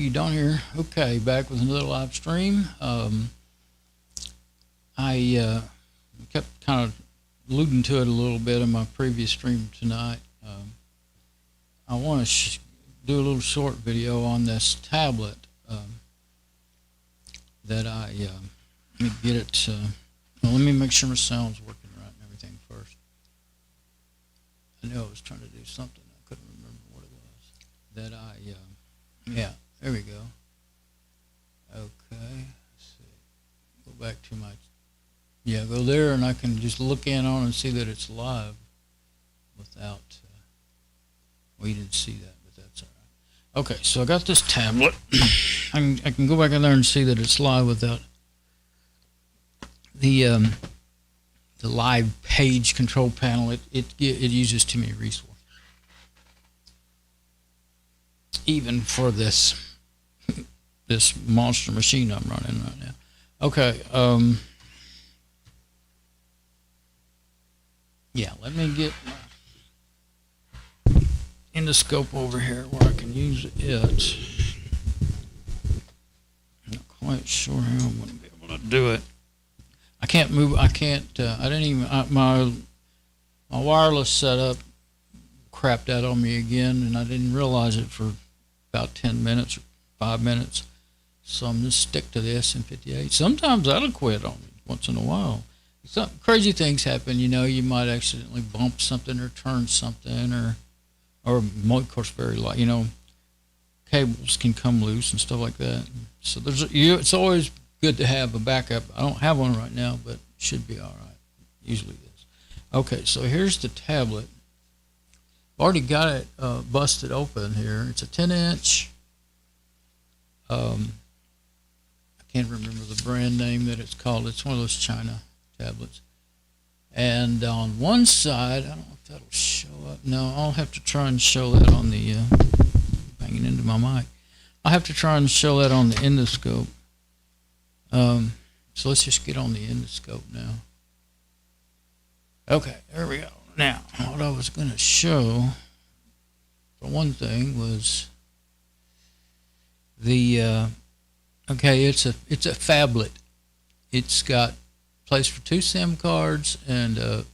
Wifi Dua here. Okay, back with another live stream. I kept kind of alluding to it a little bit in my previous stream tonight. I want to do a little short video on this tablet that let me get it. Well, let me make sure my sound's working right and everything first. I know I was trying to do something. I couldn't remember what it was. Yeah, there we go. Okay, let's see. Go back to my, go there, and I can just look in on and see that it's live without, well, you didn't see that, but that's all right. Okay, so I got this tablet. I can go back in there and see that it's live without the live page control panel. It uses too many resources, even for this monster machine I'm running right now. Okay, yeah, let me get my endoscope over here where I can use it. I'm not quite sure how I'm going to be able to do it. I can't move. I can't. I didn't even. My wireless setup crapped out on me again, and I didn't realize it for about 10 minutes or 5 minutes. So I'm just stick to the SM58. Sometimes that'll quit on me once in a while. Some crazy things happen. You might accidentally bump something or turn something, or of course very light. Cables can come loose and stuff like that. So it's always good to have a backup. I don't have one right now, but it should be all right. Usually is. Okay, so here's the tablet. I've already got it busted open here. It's a 10-inch. I can't remember the brand name that it's called. It's one of those China tablets. And on one side, I don't know if that'll show up. No, I'll have to try and show that on the banging into my mic. I'll have to try and show that on the endoscope. So let's just get on the endoscope now. Okay, there we go. Now, what I was going to show, for one thing, was the okay. It's a phablet. It's got place for 2 SIM cards and a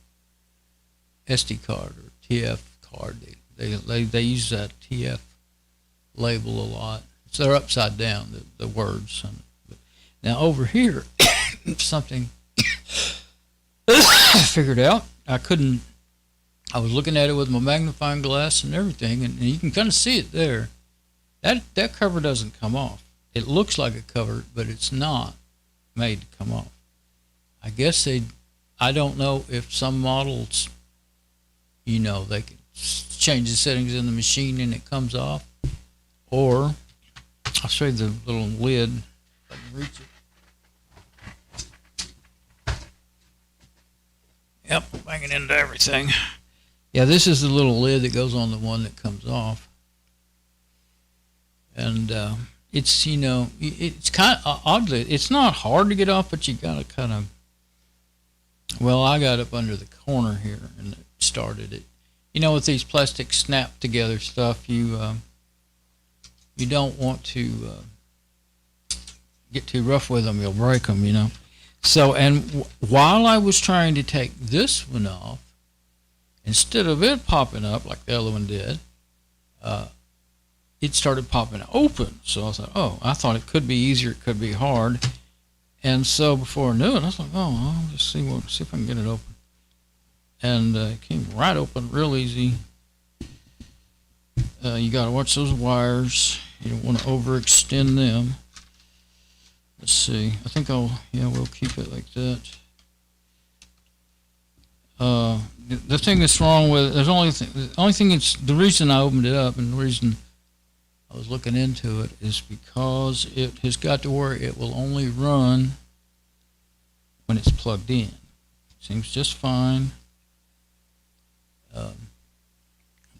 SD card or TF card. They use that TF label a lot. So they're upside down, the words. Now over here, something I figured out. I was looking at it with my magnifying glass and everything, and you can kind of see it there. That cover doesn't come off. It looks like a cover, but it's not made to come off. I guess I don't know if some models, they can change the settings in the machine and it comes off, or I'll show you the little lid if I can reach it. Yep, banging into everything. Yeah, this is the little lid that goes on the one that comes off. And it's, it's kind of oddly, it's not hard to get off, but you got to kind of, well, I got up under the corner here and it started it. With these plastic snap together stuff, you don't want to get too rough with them. You'll break them, So, and while I was trying to take this one off, instead of it popping up like the other one did, it started popping open. So I thought, I thought it could be easier, it could be hard. And so before I knew it, I was like, I'll just see if I can get it open. And it came right open, real easy. You got to watch those wires. You don't want to overextend them. Let's see. I think we'll keep it like that. The thing that's wrong with it, the reason I opened it up and the reason I was looking into it is because it has got to where it will only run when it's plugged in. Seems just fine. I'm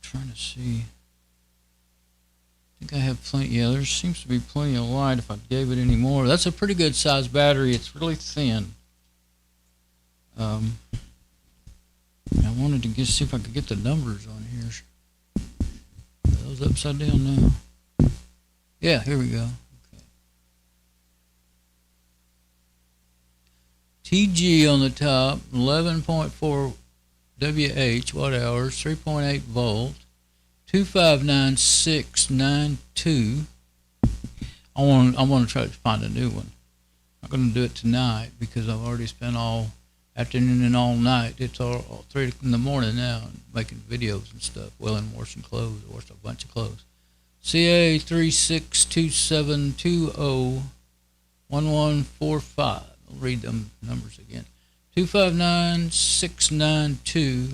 trying to see. I think I have plenty. Yeah, there seems to be plenty of light if I gave it any more. That's a pretty good size battery. It's really thin. I wanted to see if I could get the numbers on here. Are those upside down now? Yeah, here we go. Okay. TG on the top, 11.4 WH, watt hours, 3.8 volt, 259692. I want to try to find a new one. I'm not going to do it tonight because I've already spent all afternoon and all night. It's all 3 in the morning now, making videos and stuff. Well, and washing clothes. I washed a bunch of clothes. CA3627201145. I'll read them numbers again. 259692.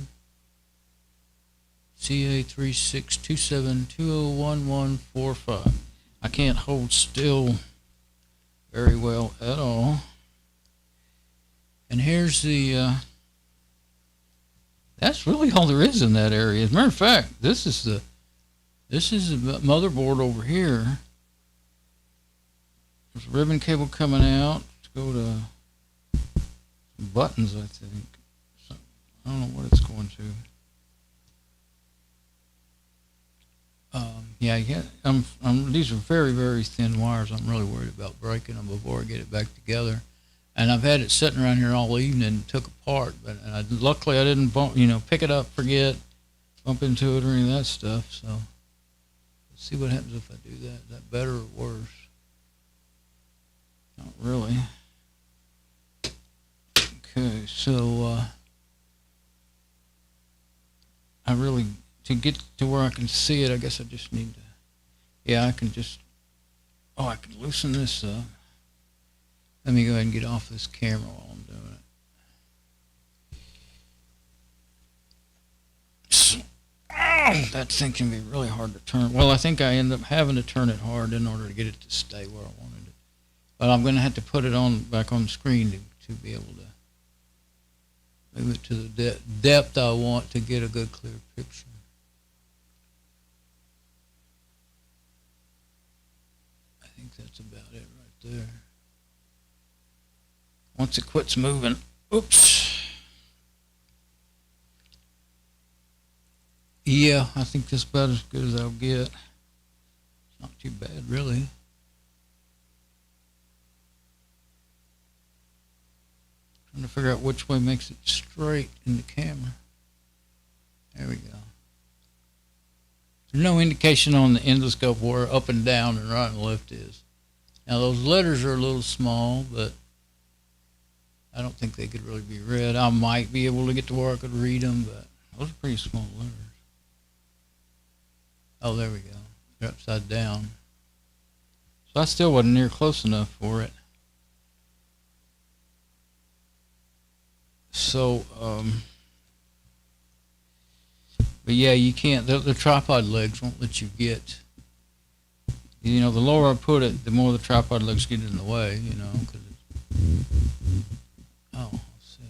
CA3627201145. I can't hold still very well at all. And here's the, that's really all there is in that area. As a matter of fact, this is the motherboard over here. There's a ribbon cable coming out. Let's go to buttons, I think. So, I don't know what it's going to. Yeah, these are very, very thin wires. I'm really worried about breaking them before I get it back together. And I've had it sitting around here all evening, took apart, but luckily I didn't pick it up, forget, bump into it or any of that stuff. So let's see what happens if I do that. Is that better or worse? Not really. Okay, so to get to where I can see it, I guess I just need to, I can loosen this up. Let me go ahead and get off this camera while I'm doing it. So, that thing can be really hard to turn. Well, I think I end up having to turn it hard in order to get it to stay where I wanted it. But I'm going to have to put it back on the screen to be able to move it to the depth I want to get a good clear picture. I think that's about it right there. Once it quits moving, oops. Yeah, I think that's about as good as I'll get. It's not too bad, really. Trying to figure out which way makes it straight in the camera. There we go. There's no indication on the endoscope where up and down and right and left is. Now those letters are a little small, but I don't think they could really be read. I might be able to get to where I could read them, but those are pretty small letters. Oh, there we go. They're upside down. So I still wasn't near close enough for it. So, but yeah, you can't, the tripod legs won't let you get, the lower I put it, the more the tripod legs get in the way, because let's see.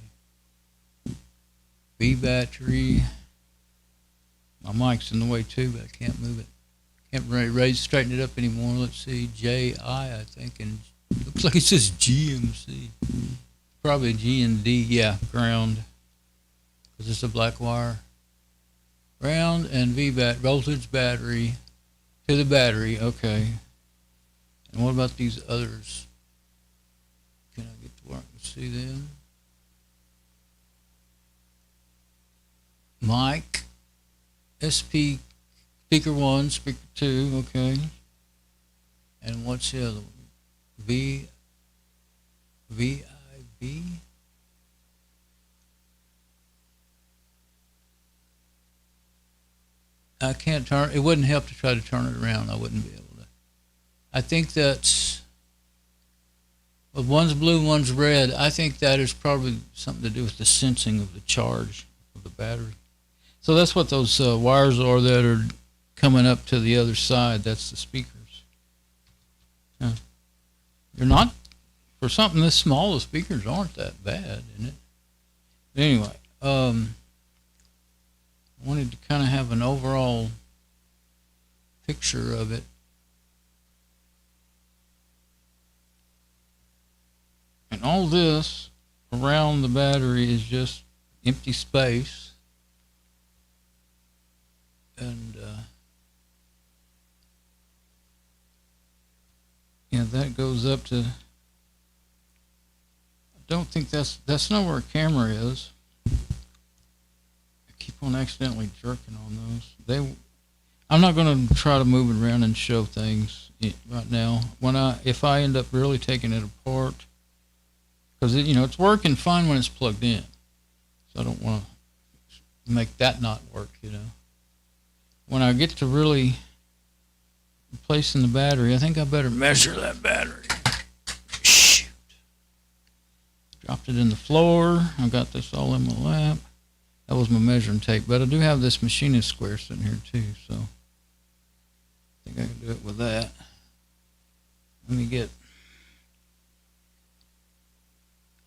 B battery. My mic's in the way too, but I can't move it. Can't really straighten it up anymore. Let's see, JI, I think, and looks like it says GMC. Probably G and D, yeah, ground, because it's a black wire. Ground and voltage battery to the battery, okay. And what about these others? Can I get to where I can see them? Mic, SP, speaker 1, speaker 2, okay. And what's the other one? VIB? I can't turn, it wouldn't help to try to turn it around. I wouldn't be able to. I think that's, well, one's blue, one's red. I think that is probably something to do with the sensing of the charge of the battery. So that's what those wires are that are coming up to the other side. That's the speakers. Yeah. They're not, for something this small, the speakers aren't that bad, isn't it? But anyway, I wanted to kind of have an overall picture of it. And all this around the battery is just empty space. And Yeah, that goes up to, I don't think that's not where a camera is. I keep on accidentally jerking on those. I'm not going to try to move it around and show things right now. If I end up really taking it apart, because it's working fine when it's plugged in, so I don't want to make that not work. When I get to really replacing the battery, I think I better measure that battery. Shoot. Dropped it in the floor. I got this all in my lap. That was my measuring tape, but I do have this machinist square sitting here too, so I think I can do it with that. Let me get,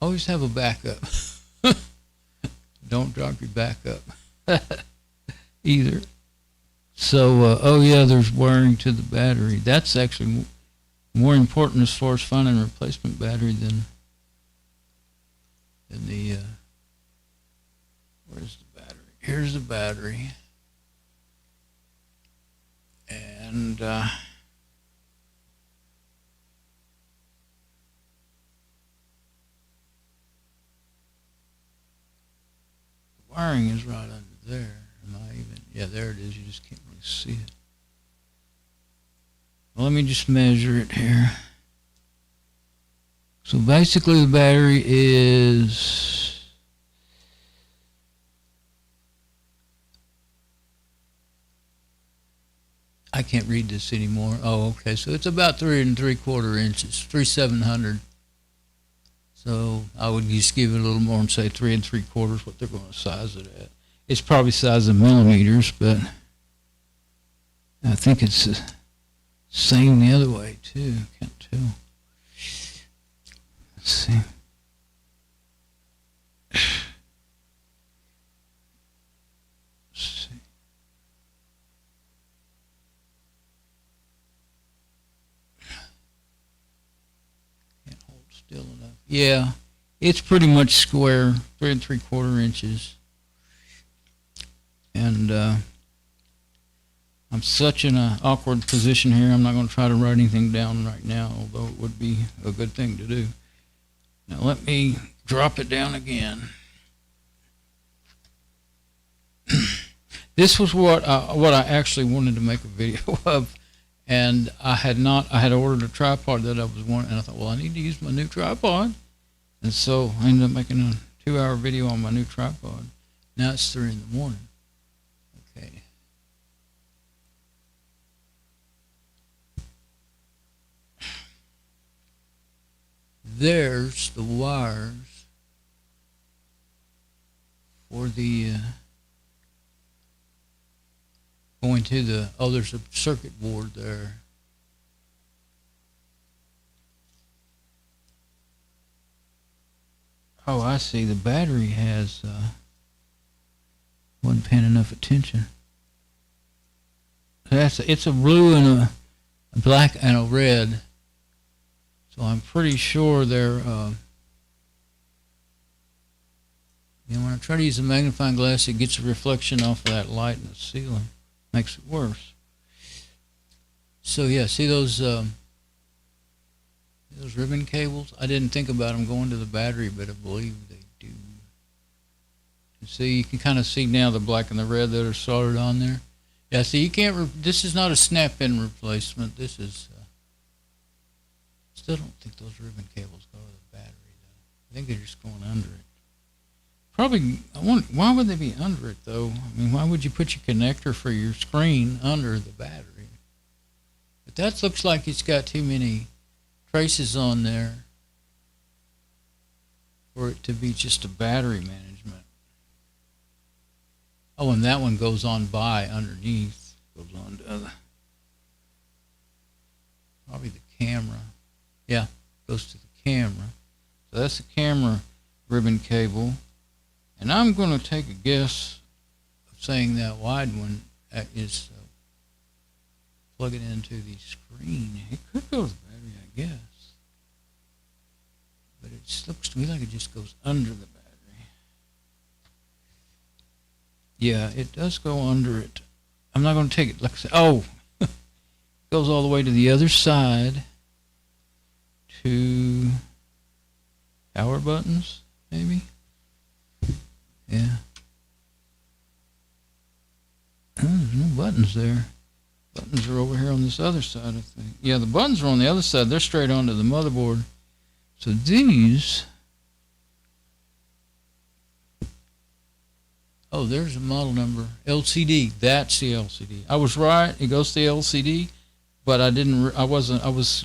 always have a backup. Don't drop your backup either. So, oh yeah, there's wiring to the battery. That's actually more important as far as finding a replacement battery than the, where's the battery? Here's the battery. And, the wiring is right under there. Yeah, there it is. You just can't really see it. Well, let me just measure it here. So basically the battery is, I can't read this anymore. Oh, okay. So it's about 3 3/4 inches, 3/700. So I would just give it a little more and say 3 3/4, what they're going to size it at. It's probably size in millimeters, but I think it's the same the other way too. Can't tell. Let's see. Can't hold still enough. Yeah, it's pretty much square, 3 3/4 inches. And I'm such in an awkward position here, I'm not going to try to write anything down right now, although it would be a good thing to do. Now let me drop it down again. This was what I actually wanted to make a video of, and I had ordered a tripod that I was wanting, and I thought, well, I need to use my new tripod. And so I ended up making a 2-hour video on my new tripod. Now it's 3 in the morning. Okay. There's the wires for the going to the, oh, there's a circuit board there. Oh, I see. The battery has wasn't paying enough attention. It's a blue and a black and a red. So I'm pretty sure they're, when I try to use a magnifying glass, it gets a reflection off of that light in the ceiling. Makes it worse. So yeah, see those ribbon cables? I didn't think about them going to the battery, but I believe they do. You see, you can kind of see now the black and the red that are soldered on there. Yeah, see, you can't, this is not a snap-in replacement. This is, still don't think those ribbon cables go to the battery, though. I think they're just going under it. Probably, I wonder, why would they be under it, though? I mean, why would you put your connector for your screen under the battery? But that looks like it's got too many traces on there for it to be just a battery management. Oh, and that one goes on by underneath. Goes on to probably the camera. Yeah, goes to the camera. So that's the camera ribbon cable. And I'm going to take a guess of saying that wide one is plug it into the screen. It could go to the battery, I guess. But it looks to me like it just goes under the battery. Yeah, it does go under it. I'm not going to take it, like I said, oh, it goes all the way to the other side. 2 power buttons, maybe. Yeah. Oh, there's no buttons there. Buttons are over here on this other side, I think. Yeah, the buttons are on the other side. They're straight onto the motherboard. So these... Oh, there's a model number. LCD. That's the LCD. I was right. It goes to the LCD, but I was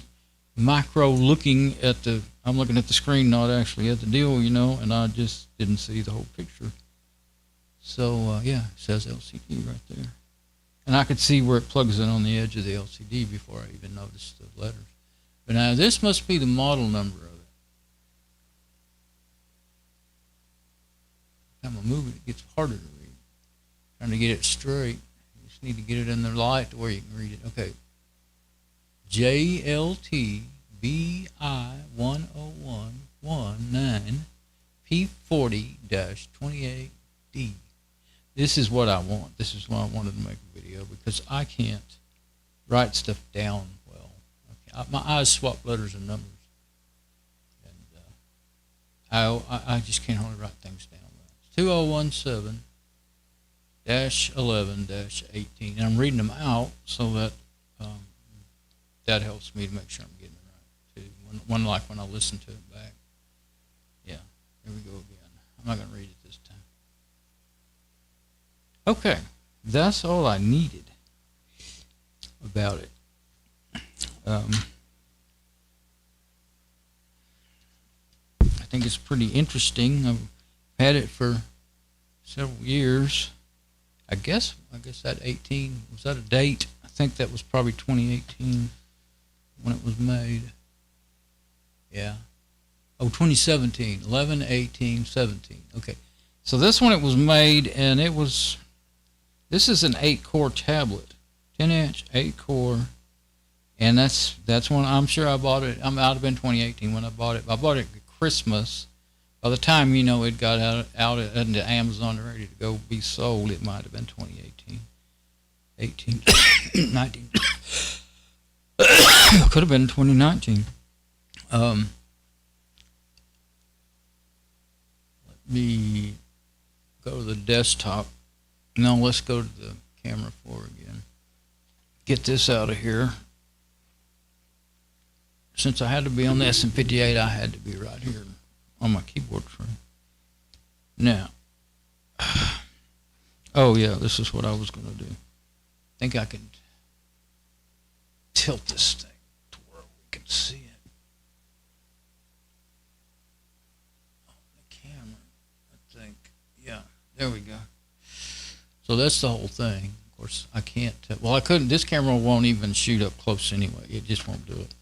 micro looking at the... I'm looking at the screen, not actually at the deal, you know, and I just didn't see the whole picture. So, yeah, it says LCD right there. And I could see where it plugs in on the edge of the LCD before I even noticed the letters. But now this must be the model number of it. Every time I move it, it gets harder to read. Trying to get it straight. You just need to get it in the light to where you can read it. Okay. JLTBI10119 P40-28D. This is what I want. This is why I wanted to make a video, because I can't write stuff down well. Okay. My eyes swap letters and numbers. And I just can't hardly write things down well. 2017-11-18. And I'm reading them out so that that helps me to make sure I'm getting it right too. When I listen to it back. Yeah, here we go again. I'm not going to read it this time. Okay, that's all I needed about it. I think it's pretty interesting. I've had it for several years. I guess that 18, was that a date? I think that was probably 2018 when it was made. Yeah. Oh, 2017, 11, 18, 17. Okay. So this one, it was made, and this is an 8-core tablet, 10-inch, 8-core, and that's when I'm sure I bought it. It might have been 2018 when I bought it. I bought it at Christmas. By the time, you know, it got out into Amazon ready to go be sold, it might have been 2018, 18, 19. Could have been 2019. Let me go to the desktop. No, let's go to the camera 4 again. Get this out of here. Since I had to be on the SM58, I had to be right here on my keyboard frame. Now, oh yeah, this is what I was going to do. I think I could tilt this thing to where we can see it. On the camera, I think. Yeah, there we go. So that's the whole thing. Of course, I can't, well, I couldn't, this camera won't even shoot up close anyway. It just won't do it.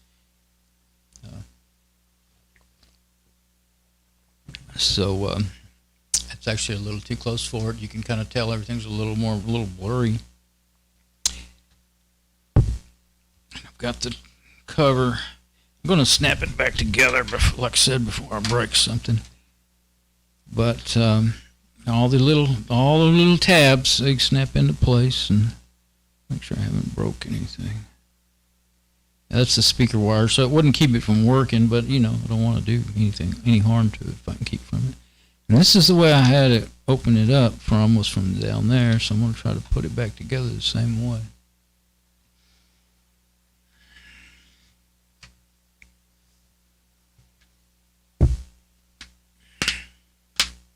So it's actually a little too close for it. You can kind of tell everything's a little blurry. I've got the cover. I'm going to snap it back together, like I said, before I break something. But all the little tabs, they snap into place, and make sure I haven't broke anything. That's the speaker wire, so it wouldn't keep it from working, but, you know, I don't want to do any harm to it if I can keep from it. And this is the way I had it open it up from down there, so I'm going to try to put it back together the same way.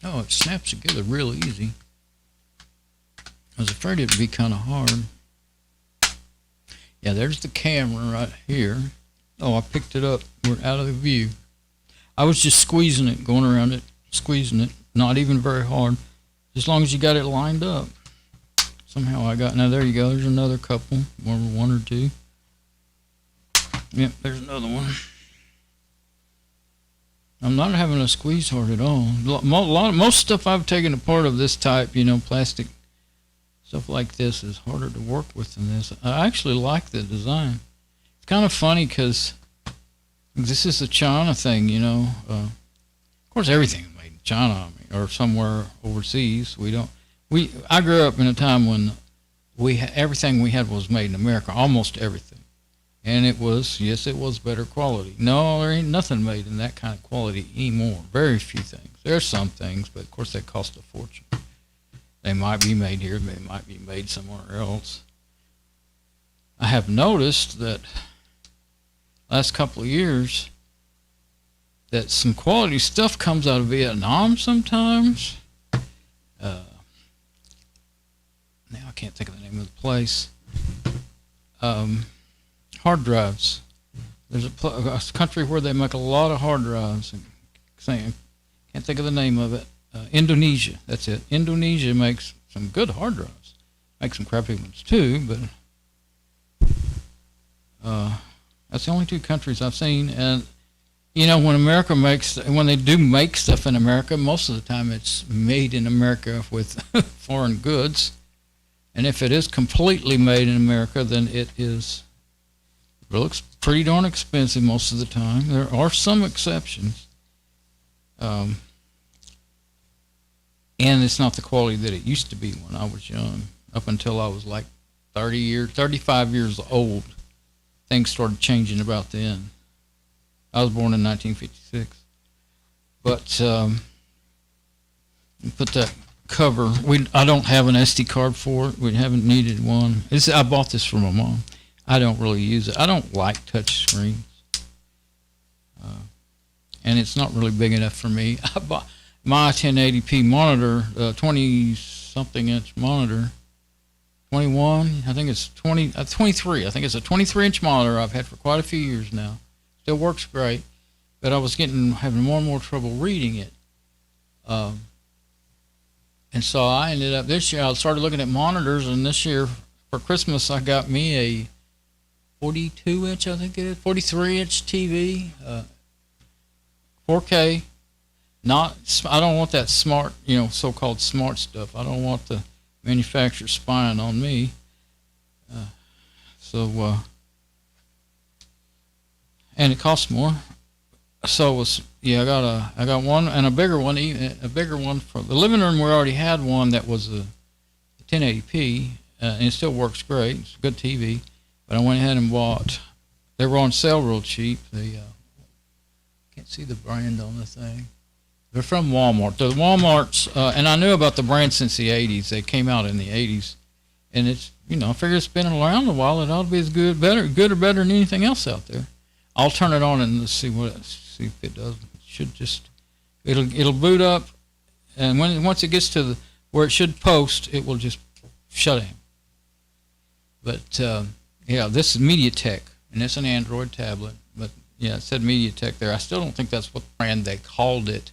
Oh, it snaps together real easy. I was afraid it would be kind of hard. Yeah, there's the camera right here. Oh, I picked it up. We're out of the view. I was just squeezing it, going around it, squeezing it. Not even very hard. As long as you got it lined up. Somehow I got, now there you go. There's another couple, one or two. Yep, there's another one. I'm not having to squeeze hard at all. Most stuff I've taken apart of this type, you know, plastic stuff like this, is harder to work with than this. I actually like the design. It's kind of funny because this is a China thing, you know. Of course, everything is made in China, or somewhere overseas. I grew up in a time when everything we had was made in America, almost everything. And it was, yes, it was better quality. No, there ain't nothing made in that kind of quality anymore. Very few things. There's some things, but of course they cost a fortune. They might be made here, they might be made somewhere else. I have noticed that last couple of years that some quality stuff comes out of Vietnam sometimes. Now I can't think of the name of the place. Hard drives. There's a country where they make a lot of hard drives. I can't think of the name of it. Indonesia, that's it. Indonesia makes some good hard drives. Makes some crappy ones too, but that's the only two countries I've seen. And you know, when they do make stuff in America, most of the time it's made in America with foreign goods. And if it is completely made in America, then it looks pretty darn expensive most of the time. There are some exceptions. And it's not the quality that it used to be when I was young. Up until I was like 35 years old, things started changing about then. I was born in 1956. But put that cover. I don't have an SD card for it. We haven't needed one. I bought this for my mom. I don't really use it. I don't like touch screens. And it's not really big enough for me. I bought my 1080p monitor, 20-something inch monitor, 21, I think it's 23. I think it's a 23-inch monitor I've had for quite a few years now. Still works great, but I was having more and more trouble reading it. And so I ended up this year, I started looking at monitors, and this year for Christmas I got me a 42-inch, I think it is, 43-inch TV, 4K. I don't want that smart, so-called smart stuff. I don't want the manufacturer spying on me. And it costs more. So I got one and a bigger one, for the living room. We already had one that was a 1080p, and it still works great. It's a good TV. But I went ahead and bought. They were on sale real cheap. Can't see the brand on the thing. They're from Walmart. The Walmarts, and I knew about the brand since the 80s. They came out in the 80s. And it's, I figure it's been around a while. It ought to be as good or better than anything else out there. I'll turn it on and let's see if it does. It should just, it'll boot up. And once it gets to where it should post, it will just shut down. But, this is MediaTek, and it's an Android tablet. But, it said MediaTek there. I still don't think that's what brand they called it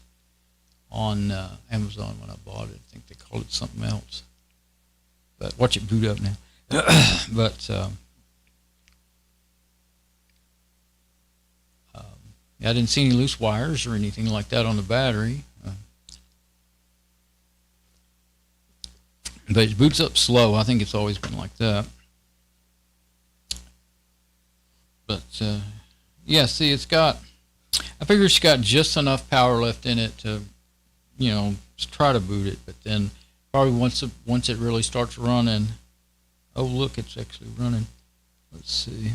on Amazon when I bought it. I think they called it something else. But watch it boot up now. But I didn't see any loose wires or anything like that on the battery. But it boots up slow. I think it's always been like that. But see, I figure it's got just enough power left in it to, try to boot it. But then probably once it really starts running, oh look, it's actually running. Let's see.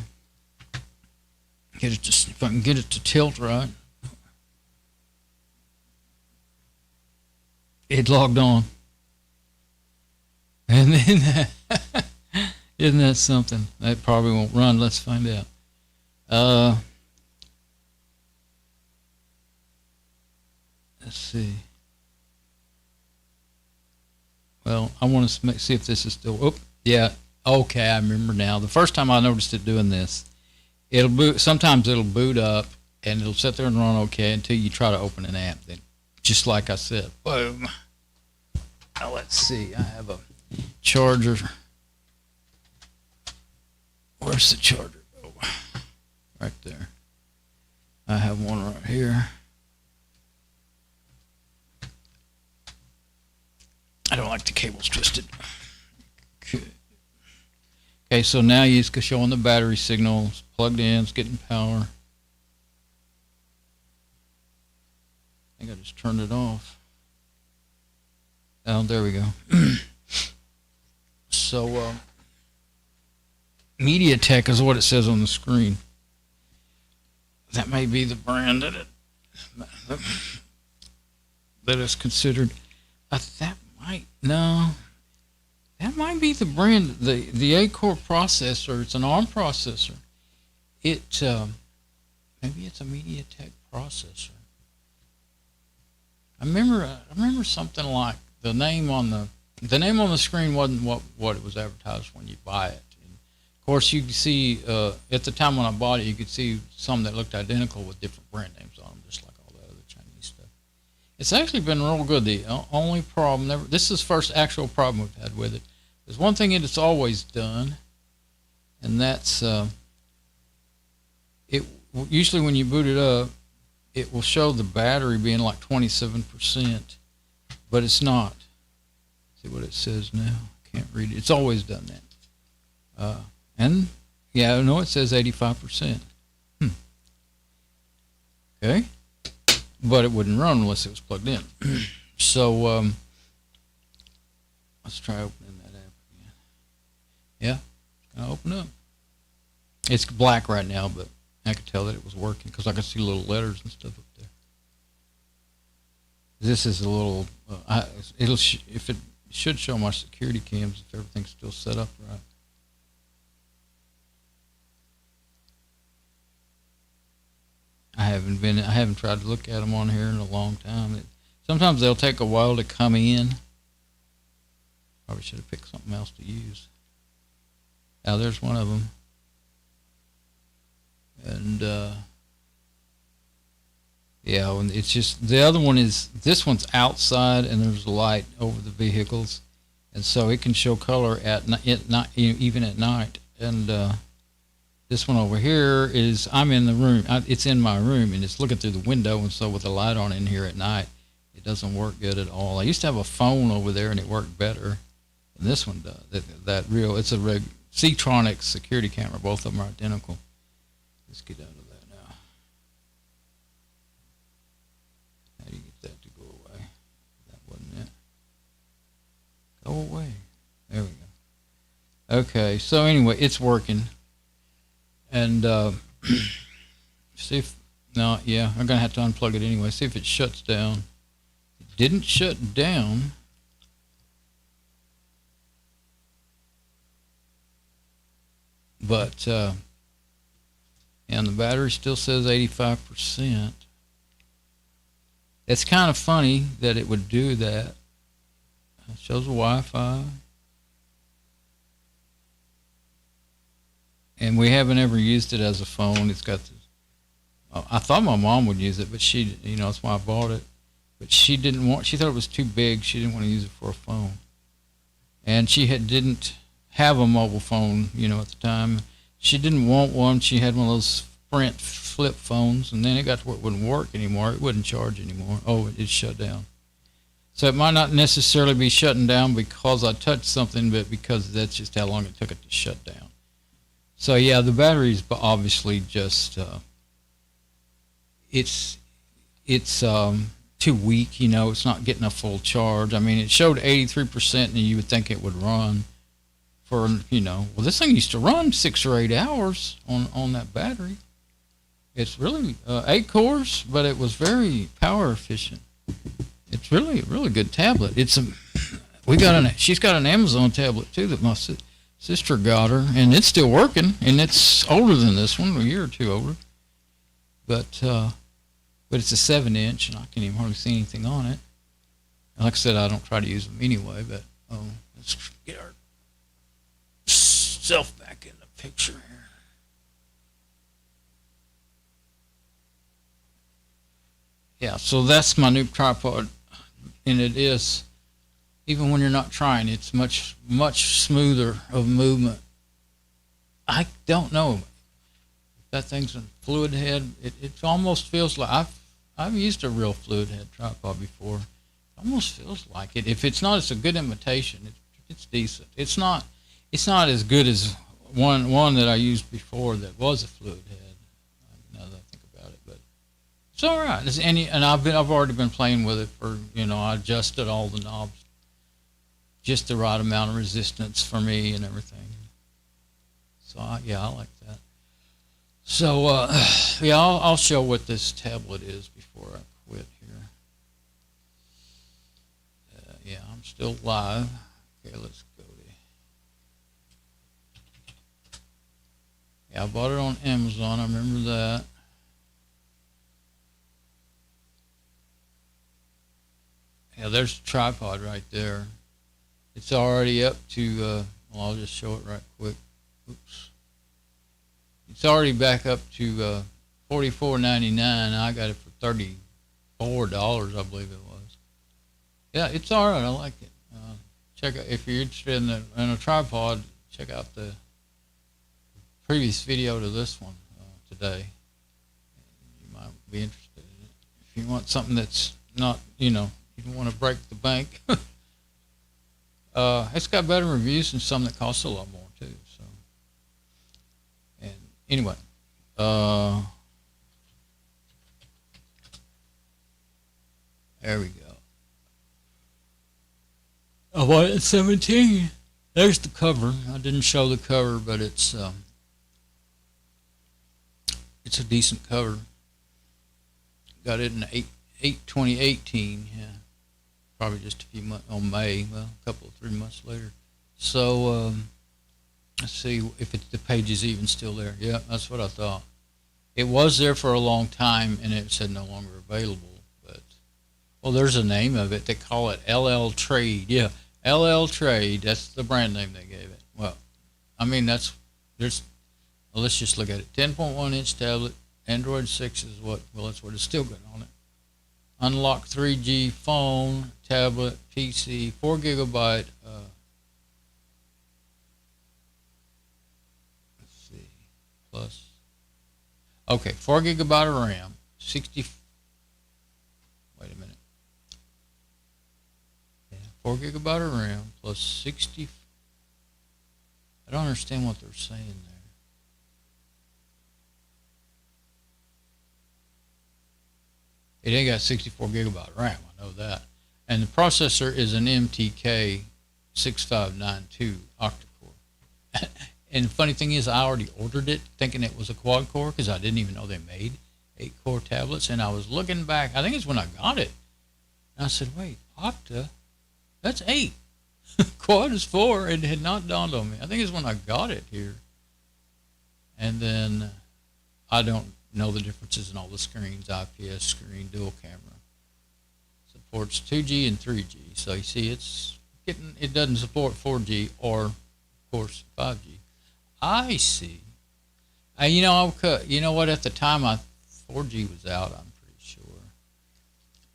If I can get it to tilt right. It logged on. And then, isn't that something? That probably won't run. Let's find out. Let's see. Well, I want to see if this is still. Oh, yeah. Okay, I remember now. The first time I noticed it doing this, it'll boot. Sometimes it'll boot up and it'll sit there and run okay until you try to open an app. Then, just like I said, boom. Now let's see. I have a charger. Where's the charger? Oh, right there. I have one right here. I don't like the cables twisted. Okay, so now it's showing the battery signal. It's plugged in. It's getting power. I think I just turned it off. Oh, there we go. So MediaTek is what it says on the screen. That may be the brand that is considered. That might be the brand. The A-Core processor. It's an ARM processor. Maybe it's a MediaTek processor. I remember something like the name on the screen wasn't what it was advertised when you buy it. And of course, you could see at the time when I bought it, you could see some that looked identical with different brand names on them, just like all the other Chinese stuff. It's actually been real good. The only problem, this is the first actual problem we've had with it. There's one thing it's always done, and that's usually when you boot it up, it will show the battery being like 27%, but it's not. See what it says now? Can't read it. It's always done that. And yeah, no, it says 85%. Okay, but it wouldn't run unless it was plugged in. So let's try opening that app again. Yeah, it's gonna open up. It's black right now, but I could tell that it was working because I could see little letters and stuff up there. This is a little. If it should show my security cams if everything's still set up right. I haven't tried to look at them on here in a long time. Sometimes they'll take a while to come in. Probably should have picked something else to use. Now there's one of them. And yeah, and it's just the other one is this one's outside and there's light over the vehicles, and so it can show color at night, even at night. And this one over here is I'm in the room. It's in my room and it's looking through the window, and so with the light on in here at night, it doesn't work good at all. I used to have a phone over there and it worked better than this one does. It's a C-Tronic security camera. Both of them are identical. Let's get out of that now. How do you get that to go away? That wasn't it. Go away. There we go. Okay, so anyway, it's working. And see if, no, yeah, I'm going to have to unplug it anyway. See if it shuts down. It didn't shut down. But, and the battery still says 85%. It's kind of funny that it would do that. It shows the Wi-Fi. And we haven't ever used it as a phone. It's got this. I thought my mom would use it, but she, that's why I bought it. But she didn't want. She thought it was too big. She didn't want to use it for a phone. And she didn't have a mobile phone, at the time. She didn't want one. She had one of those Sprint flip phones, and then it got to where it wouldn't work anymore. It wouldn't charge anymore. Oh, it shut down. So it might not necessarily be shutting down because I touched something, but because that's just how long it took it to shut down. So yeah, the battery's obviously just it's too weak. It's not getting a full charge. I mean, it showed 83%, and you would think it would run for well, this thing used to run 6 or 8 hours on that battery. It's really 8 cores, but it was very power efficient. It's really a really good tablet. She's got an Amazon tablet too that my sister got her, and it's still working, and it's older than this one, a year or two older. But it's a 7-inch, and I can't even hardly see anything on it. And like I said, I don't try to use them anyway, but let's get ourselves back in the picture here. Yeah, so that's my new tripod, and it is, even when you're not trying, it's much smoother of movement. I don't know. That thing's a fluid head. It almost feels like I've used a real fluid head tripod before. It almost feels like it. If it's not, it's a good imitation. It's decent. It's not as good as one that I used before that was a fluid head. Now that I think about it, but it's all right. And I've already been playing with it for I adjusted all the knobs, just the right amount of resistance for me and everything. So yeah, I like that. So yeah, I'll show what this tablet is before I quit here. Yeah, I'm still live. Okay, let's go to. Yeah, I bought it on Amazon. I remember that. Yeah, there's the tripod right there. It's already up to, well, I'll just show it right quick. Oops. It's already back up to $44.99. I got it for $34, I believe it was. Yeah, it's all right. I like it. Check out, if you're interested in a tripod, check out the previous video to this one today. You might be interested in it. If you want something that's not, you don't want to break the bank. It's got better reviews than some that cost a lot more too. So, and anyway, there we go. I bought it at 17. There's the cover. I didn't show the cover, but it's a decent cover. Got it in 2018. Yeah. Probably just a few months on May, well, a couple of 3 months later. So let's see if the page is even still there. Yeah, that's what I thought. It was there for a long time, and it said no longer available. But well, there's a name of it. They call it LLLtrade. Yeah, LLLtrade. That's the brand name they gave it. Well, I mean well, let's just look at it. 10.1-inch tablet, Android 6 is what. Well, that's what it's still got on it. Unlock 3G phone, tablet, PC, 4 gigabyte. Let's see, plus. Okay, 4 gigabyte of RAM, 60. Wait a minute. Yeah, 4 gigabyte of RAM plus 60. I don't understand what they're saying there. It ain't got 64 gigabyte RAM, I know that. And the processor is an MTK 6592 Octa Core. And the funny thing is, I already ordered it thinking it was a quad core because I didn't even know they made 8-core tablets. And I was looking back, I think it's when I got it. And I said, wait, Octa, that's 8. Quad is 4. It had not dawned on me. I think it's when I got it here. And then I don't know the differences in all the screens, IPS screen, dual camera. Supports 2G and 3G. So you see it doesn't support 4G or, of course, 5G. I see. You know what, at the time 4G was out, I'm pretty sure.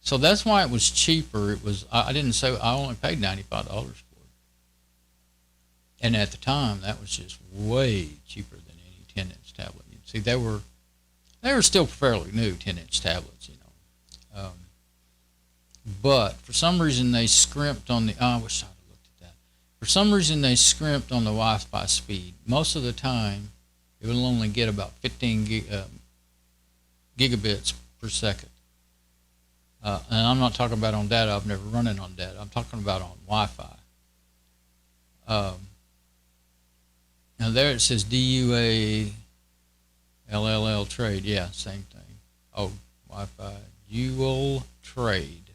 So that's why it was cheaper. It was, I didn't say, I only paid $95 for it. And at the time, that was just way cheaper than any 10-inch tablet. You see, they were still fairly new 10-inch tablets, but for some reason they scrimped on the. Oh, I wish I'd have looked at that. For some reason they scrimped on the Wi-Fi speed. Most of the time, it will only get about 15 gigabits per second. And I'm not talking about on data. I've never run it on data. I'm talking about on Wi-Fi. Now there it says DUA. LLLtrade, yeah, same thing. Oh, Wi-Fi Dual Trade.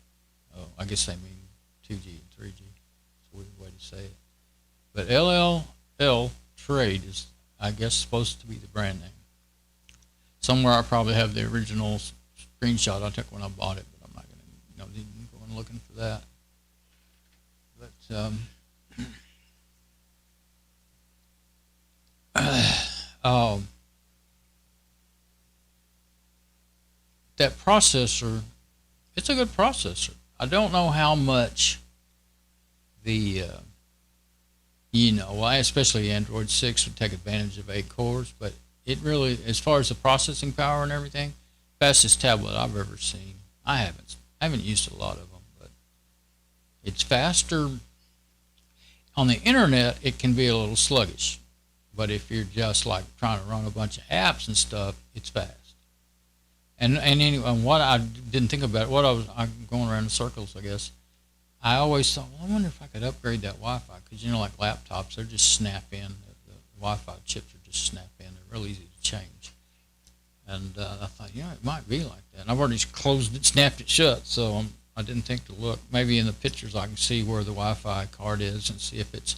Oh, I guess they mean 2G and 3G. It's a weird way to say it. But LLLtrade is, I guess, supposed to be the brand name. Somewhere I probably have the original screenshot I took when I bought it, but I'm not going to go and looking for that. But that processor, it's a good processor. I don't know how much especially Android 6 would take advantage of 8 cores, but it really, as far as the processing power and everything, fastest tablet I've ever seen. I haven't used a lot of them, but it's faster. On the internet, it can be a little sluggish, but if you're just like trying to run a bunch of apps and stuff, it's fast. And anyway, what I didn't think about, I'm going around in circles, I guess. I always thought, well, I wonder if I could upgrade that Wi-Fi, because like laptops, they're just snap in. The Wi-Fi chips are just just snap in. They're real easy to change. And I thought, it might be like that. And I've already closed it, snapped it shut, so I didn't think to look. Maybe in the pictures I can see where the Wi-Fi card is and see if it's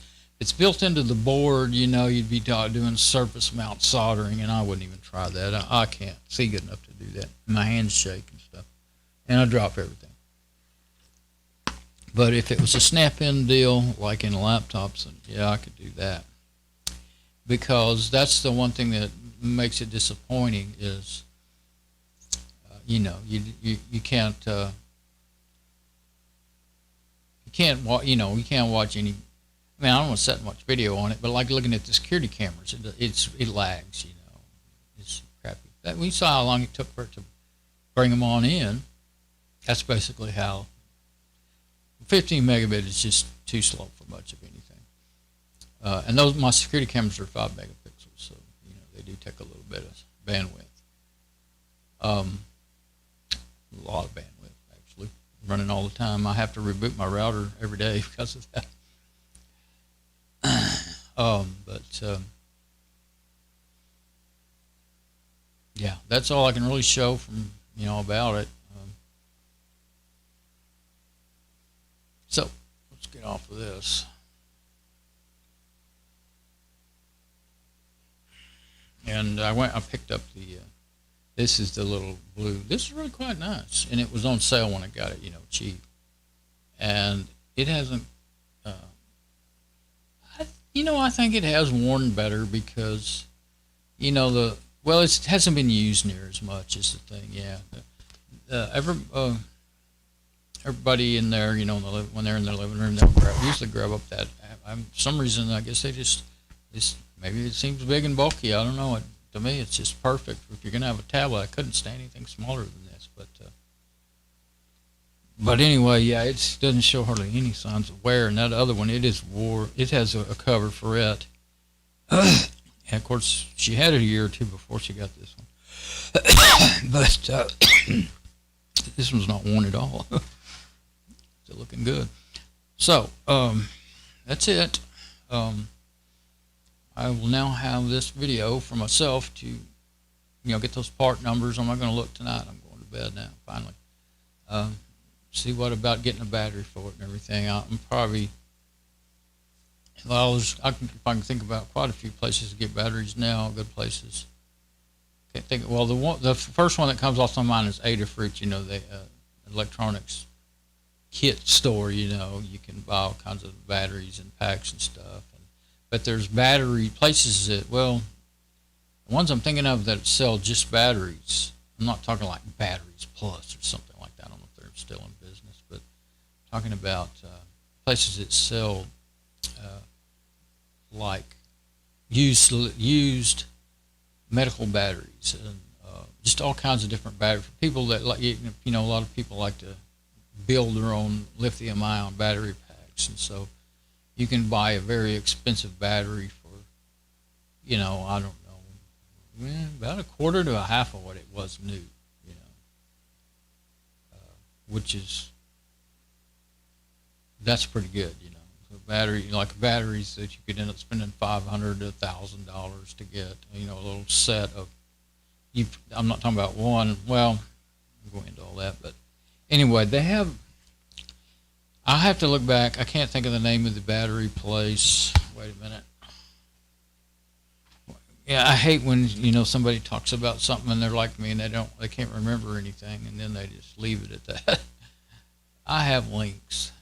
built into the board. You'd be doing surface mount soldering, and I wouldn't even try that. I can't see good enough to do that. My hands shake and stuff, and I drop everything. But if it was a snap-in deal, like in laptops, then yeah, I could do that. Because that's the one thing that makes it disappointing is, you can't you can't watch any. I mean, I don't want to set much video on it, but like looking at the security cameras, it lags. It's crappy. We saw how long it took for it to bring them on in. That's basically how. 15 megabit is just too slow for much of anything. And my security cameras are 5 megapixels, so they do take a little bit of bandwidth. A lot of bandwidth, actually, running all the time. I have to reboot my router every day because of that. Yeah, that's all I can really show from about it. So let's get off of this. And I picked up this is the little blue. This is really quite nice, and it was on sale when I got it, cheap. And it hasn't, I think it has worn better because, it hasn't been used near as much is the thing. Yeah, everybody in there, when they're in their living room, they'll usually grab up that. For some reason, I guess they just maybe it seems big and bulky. I don't know. To me, it's just perfect. If you're gonna have a tablet, I couldn't stand anything smaller than this. But anyway, yeah, it doesn't show hardly any signs of wear. And that other one, it is wore. It has a cover for it. And of course, she had it a year or two before she got this one. But this one's not worn at all. Still looking good. So that's it. I will now have this video for myself to get those part numbers. I'm not going to look tonight. I'm going to bed now finally. See what about getting a battery for it and everything. I'm probably if I can think about quite a few places to get batteries now, good places. Can't think. Well, the first one that comes off my mind is Adafruit. The electronics kit store. You can buy all kinds of batteries and packs and stuff. But there's battery places that, the ones I'm thinking of that sell just batteries. I'm not talking like Batteries Plus or something like that. I don't know if they're still in business, but I'm talking about places that sell like used medical batteries and just all kinds of different batteries for people that like. A lot of people like to build their own lithium-ion battery packs, and so you can buy a very expensive battery for, I don't know, about a quarter to a half of what it was new, that's pretty good, So battery, like batteries that you could end up spending $500 to $1,000 to get, a little set of, I'm not talking about one, I'm going into all that, but anyway, they have, I have to look back. I can't think of the name of the battery place. Wait a minute. Yeah, I hate when somebody talks about something and they're like me and they can't remember anything and then they just leave it at that. I have links,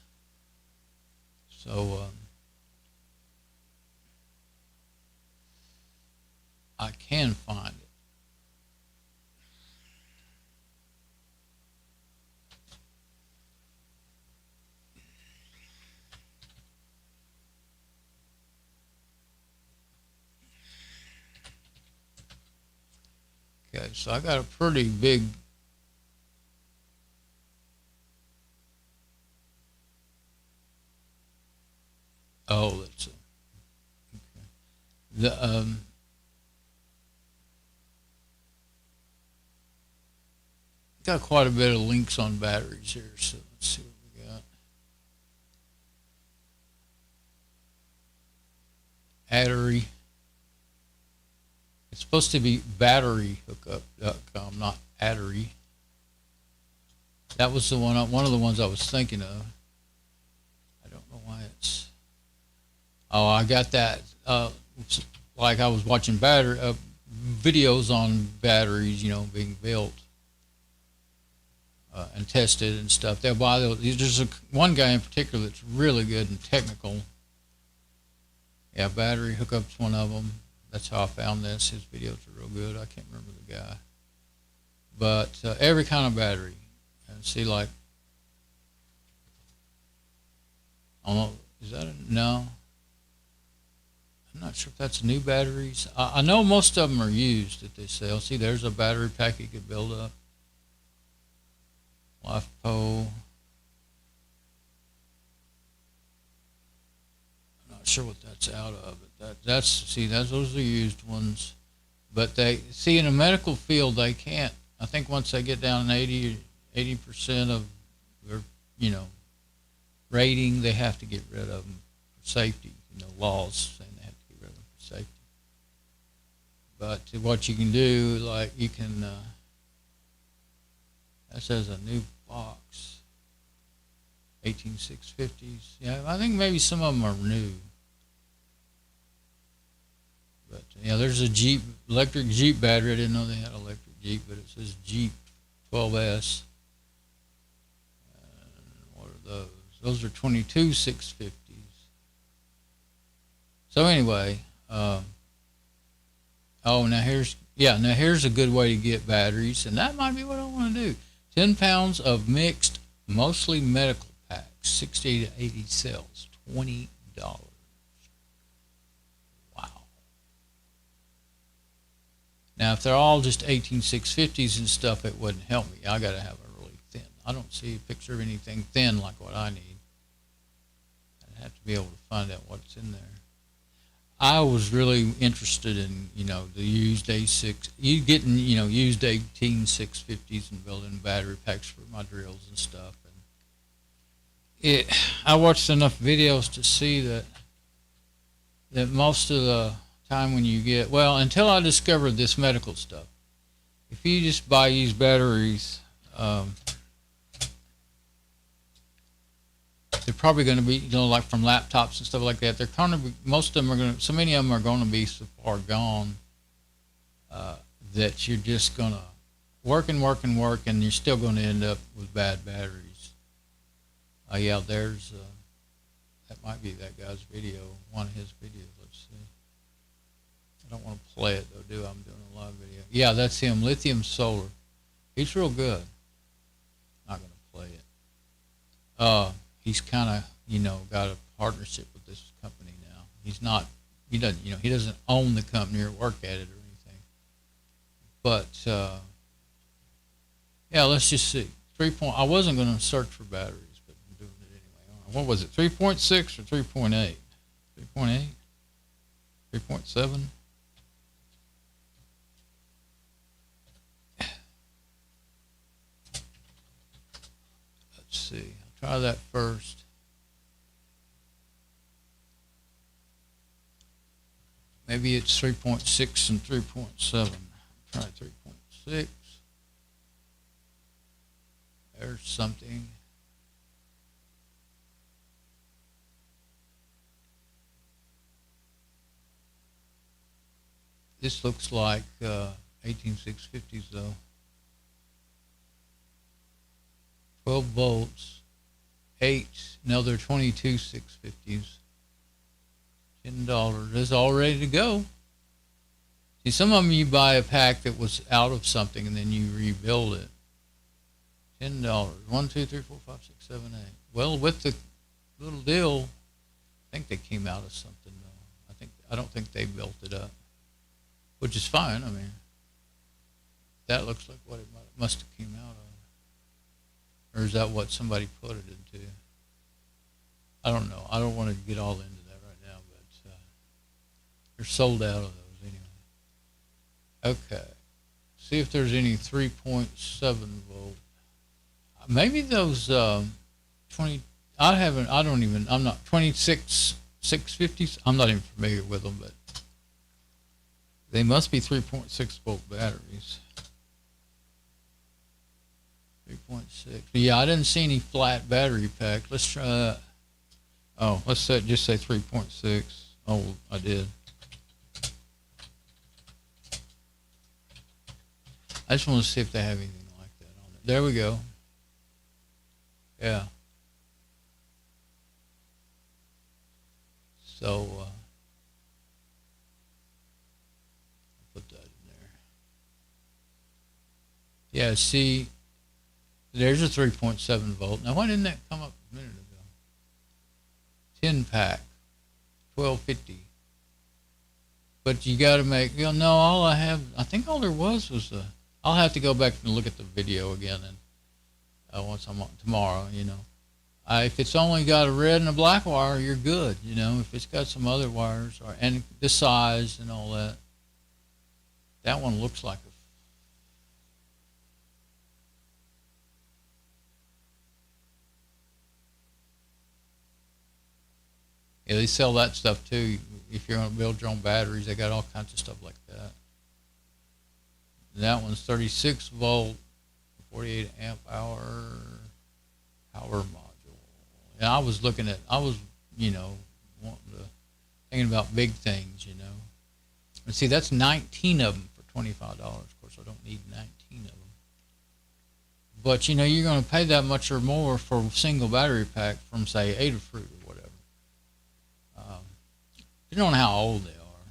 so I can find it. Okay, so I got a pretty big that's it. Okay. Got quite a bit of links on batteries here, so let's see what we got. Battery. It's supposed to be batteryhookup.com, not Attery. That was the one of the ones I was thinking of. I don't know why it's. Oh, I got that. Like I was watching videos on batteries, being built and tested and stuff. They'll buy those. There's one guy in particular that's really good and technical. Yeah, battery hookup's one of them. That's how I found this. His videos are real good. I can't remember the guy. But every kind of battery. And see, like, I don't know, is that no? I'm not sure if that's new batteries. I know most of them are used that they sell. See, there's a battery pack you could build up. Life pole. I'm not sure what that's out of. But those are used ones. But they see in the medical field they can't. I think once they get down 80% of their rating, they have to get rid of them for safety. Laws saying they have to get rid of them for safety. But what you can do, like you can. That says a new box. 18650s. Yeah, I think maybe some of them are new. But yeah, there's a Jeep, electric Jeep battery. I didn't know they had electric Jeep, but it says Jeep 12S. What are those? Those are 22650s. So anyway, now here's a good way to get batteries, and that might be what I want to do. 10 pounds of mixed, mostly medical packs, 60 to 80 cells, $20. Now, if they're all just 18650s and stuff, it wouldn't help me. I got to have a really thin. I don't see a picture of anything thin like what I need. I'd have to be able to find out what's in there. I was really interested in, the used used 18650s and building battery packs for my drills and stuff. And I watched enough videos to see that most of the time when you get, until I discovered this medical stuff, if you just buy used batteries, they're probably going to be, like from laptops and stuff like that. They're kind of, most of them are going to, so many of them are going to be so far gone that you're just going to work, and you're still going to end up with bad batteries. Yeah, there's, that might be that guy's video, one of his videos. Let's see. I don't want to play it though, do I? I'm doing a live video. Yeah, that's him, Lithium Solar. He's real good. Not going to play it. He's kind of, got a partnership with this company now. He doesn't own the company or work at it or anything. But, yeah, let's just see. I wasn't going to search for batteries, but I'm doing it anyway. What was it, 3.6 or 3.8? 3.8? 3.7? Let's see. Try that first. Maybe it's 3.6 and 3.7. Try 3.6. There's something. This looks like 18650s though. 12 volts. 8. No, they're 22650s. $10. It's all ready to go. See, some of them you buy a pack that was out of something and then you rebuild it. $10. 1, 2, 3, 4, 5, 6, 7, 8. Well, with the little deal, I think they came out of something though. I don't think they built it up, which is fine. I mean, that looks like what it must have came out of. Or is that what somebody put it into? I don't know. I don't want to get all into that right now, but they're sold out of those anyway. Okay. See if there's any 3.7 volt. Maybe those 20. I'm not 26 650s. I'm not even familiar with them, but They must be 3.6 volt batteries. 3.6. Yeah, I didn't see any flat battery pack. Let's try. Oh, let's just say 3.6. Oh, I did. I just want to see if they have anything like that on it. There we go. Yeah. So, put that in there. Yeah, see, there's a 3.7 volt. Now, why didn't that come up a minute ago? 10 pack, 1250. But you got to make, no, all I have, I think all there was I'll have to go back and look at the video again and once I'm on tomorrow, if it's only got a red and a black wire, you're good. If it's got some other wires and the size and all that, that one looks like yeah, they sell that stuff too. If you're going to build your own batteries, they got all kinds of stuff like that. And that one's 36 volt, 48 amp hour power module. And I was wanting to, thinking about big things, And see, that's 19 of them for $25. Of course, I don't need 19 of them. But, you're going to pay that much or more for a single battery pack from, say, Adafruit or whatever. Depending on how old they are.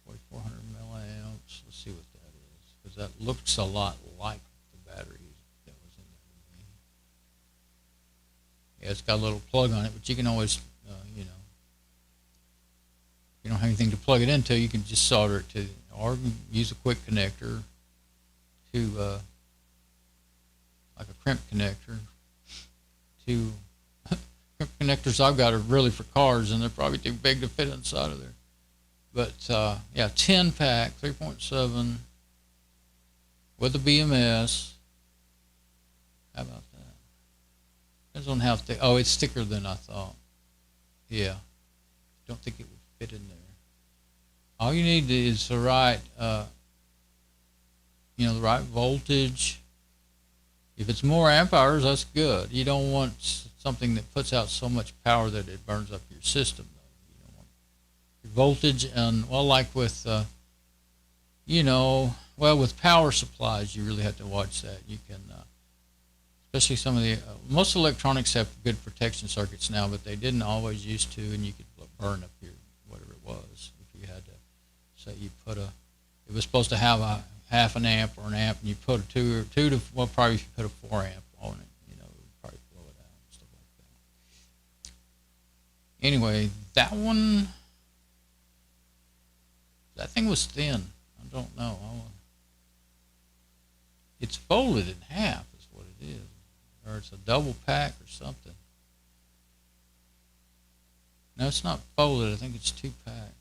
4400 milliamps. Let's see what that is. Because that looks a lot like the battery that was in there with me. Yeah, it's got a little plug on it, but you can always, if you don't have anything to plug it into, you can just solder it to, or use a quick connector to, like a crimp connector to, crimp connectors I've got are really for cars, and they're probably too big to fit inside of there. But, yeah, 10 pack, 3.7 with a BMS. How about that? Depends on how thick. Oh, it's thicker than I thought. Yeah. Don't think it would fit in there. All you need is the right, the right voltage. If it's more amp hours, that's good. You don't want something that puts out so much power that it burns up your system, though. You don't want your voltage, and well, like with, with power supplies, you really have to watch that. You can, especially some of the, most electronics have good protection circuits now, but they didn't always used to, and you could burn up your, whatever it was. If you had to, say you put it was supposed to have a half an amp or an amp, and you put probably if you put a 4 amp on it, it would probably blow it out and stuff like that. Anyway, that thing was thin. I don't know. It's folded in half is what it is. Or it's a double pack or something. No, it's not folded. I think it's 2 packs.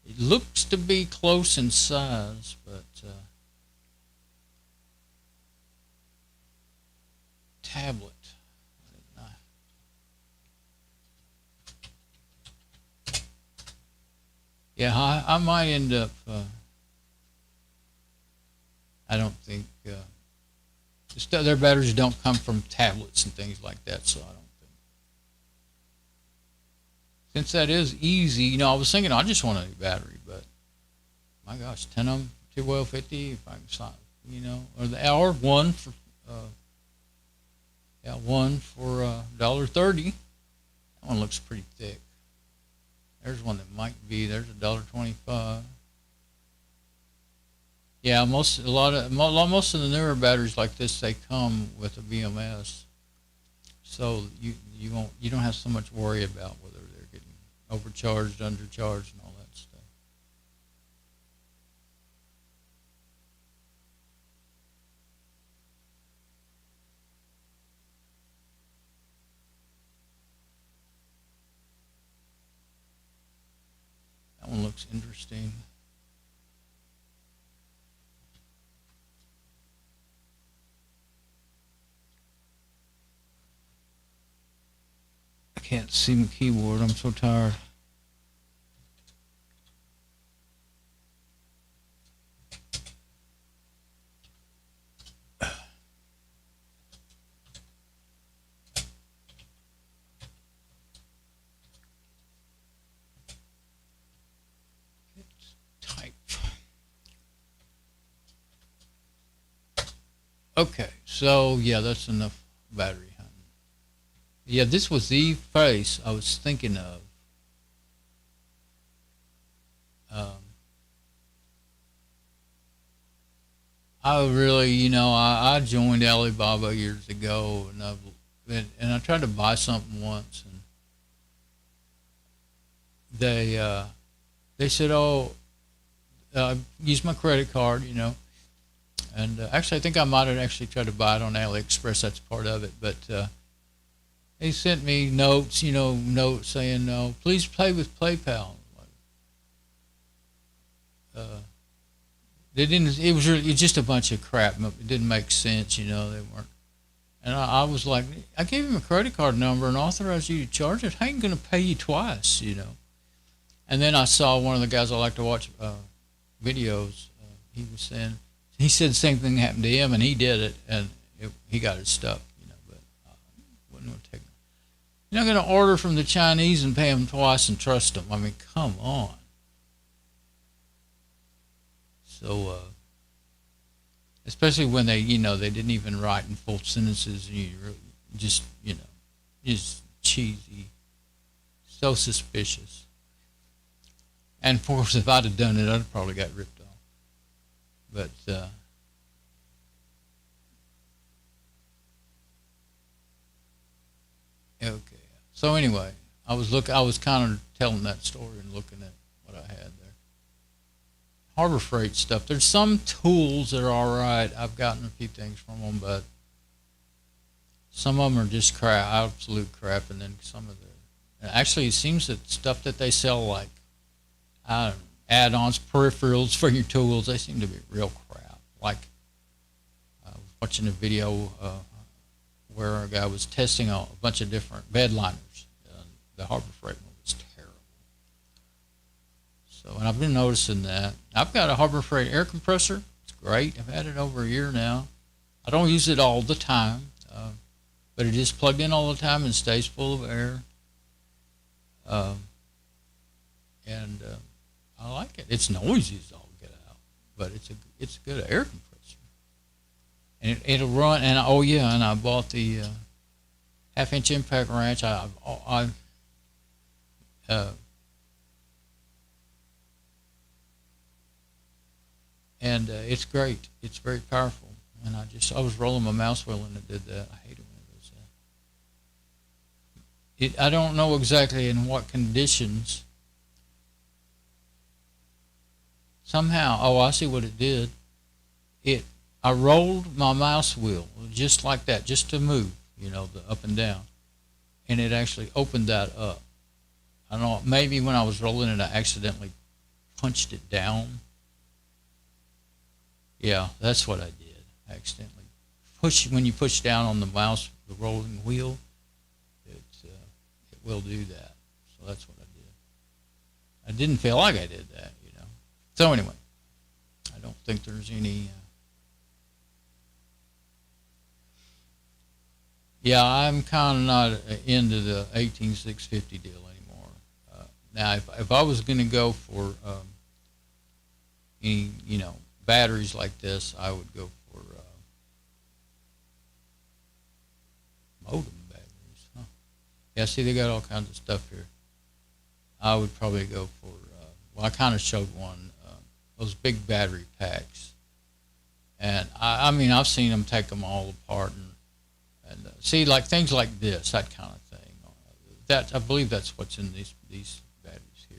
It looks to be close in size, but tablet. Yeah, I might end up, I don't think, their batteries don't come from tablets and things like that, so I don't think. Since that is easy, I was thinking I just want a new battery, but my gosh, 10 of them, 1250, if I can stop, or one for, one for $1.30. That one looks pretty thick. There's one that might be. There's $1.25. Yeah, most of the newer batteries like this, they come with a BMS, so you don't have so much worry about whether they're getting overcharged, undercharged, and all that stuff. That one looks interesting. I can't see my keyboard. I'm so tired. Okay, so yeah, that's enough battery hunting. Yeah, this was the face I was thinking of. Um, I really, I joined Alibaba years ago, and I tried to buy something once, and they said, "Oh, use my credit card," and actually, I think I might have actually tried to buy it on AliExpress. That's part of it, but they sent me notes, notes saying, "No, please pay with PayPal." Uh, they didn't. It was really just a bunch of crap. It didn't make sense, They weren't. And I was like, I gave him a credit card number and authorized you to charge it. I ain't gonna pay you twice. And then I saw one of the guys I like to watch videos. He said the same thing happened to him, and he did it, and he got it stuck. But wasn't gonna take. You're not gonna order from the Chinese and pay them twice and trust them. I mean, come on. So, especially when they didn't even write in full sentences, and just cheesy, so suspicious. And of course, if I'd have done it, I'd have probably got ripped off. But okay. So anyway, I was kind of telling that story and looking at what I had there. Harbor Freight stuff. There's some tools that are all right. I've gotten a few things from them, but some of them are just crap, absolute crap, and then some of the. Actually, it seems that stuff that they sell, like add-ons, peripherals for your tools, they seem to be real crap. Like I was watching a video where a guy was testing a bunch of different bed liners. The Harbor Freight one was terrible. So, and I've been noticing that. I've got a Harbor Freight air compressor. It's great. I've had it over a year now. I don't use it all the time, but it is plugged in all the time and stays full of air. And I like it. It's noisy as all get out, but it's a good air compressor. And it'll run. And oh yeah, and I bought the half-inch impact wrench. And it's great. It's very powerful. And I was rolling my mouse wheel and it did that. I hate it when it does that. I don't know exactly in what conditions. Somehow, I see what it did. I rolled my mouse wheel just like that, just to move, the up and down, and it actually opened that up. I don't know, maybe when I was rolling it, I accidentally punched it down. Yeah, that's what I did. I accidentally when you push down on the mouse, the rolling wheel, it will do that. So that's what I did. I didn't feel like I did that. So anyway, I don't think there's any. Yeah, I'm kind of not into the 18650 deal anymore. Now, if I was going to go for any batteries like this, I would go for modem batteries. Huh? Yeah, see, they got all kinds of stuff here. I would probably go for. Well, I kind of showed one. Those big battery packs, and I mean I've seen them take them all apart and see like things like this, that kind of thing. That I believe that's what's in these batteries here,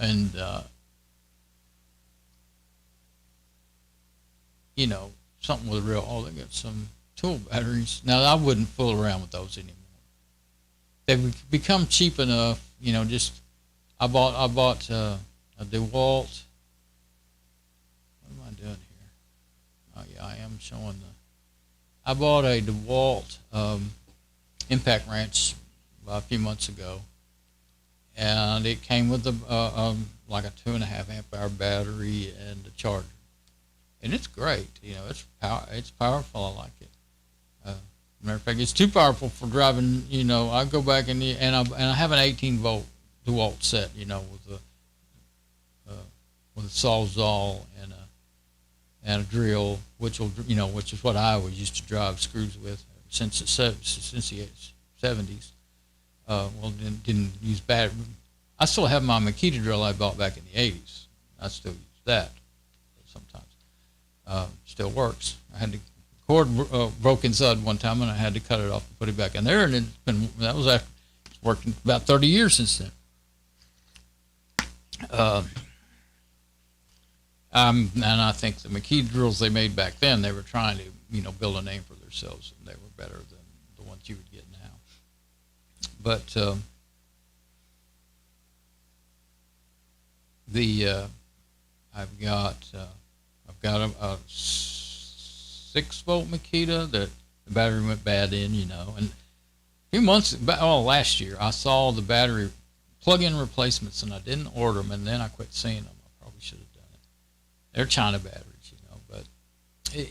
and something with they got some tool batteries. Now I wouldn't fool around with those anymore. They've become cheap enough, just I bought a DeWalt. What am I doing here? Oh yeah, I am showing I bought a DeWalt impact wrench a few months ago, and it came with like a 2.5 amp hour battery and a charger, and it's great. It's powerful. I like it. Matter of fact, it's too powerful for driving. I go back and I have an 18-volt DeWalt set. With a Sawzall and and a drill, which will, which is what I always used to drive screws with since the 70s. Well, didn't use battery. I still have my Makita drill I bought back in the 80s. I still use that sometimes. Still works. I had the cord broke inside one time, and I had to cut it off and put it back in there. And that was after it's worked about 30 years since then. And I think the Makita drills they made back then, they were trying to build a name for themselves, and they were better than the ones you would get now. But I've got a 6-volt Makita that the battery went bad in, and a few months, last year, I saw the battery plug-in replacements, and I didn't order them, and then I quit seeing them. I probably should have done it. They're China batteries, but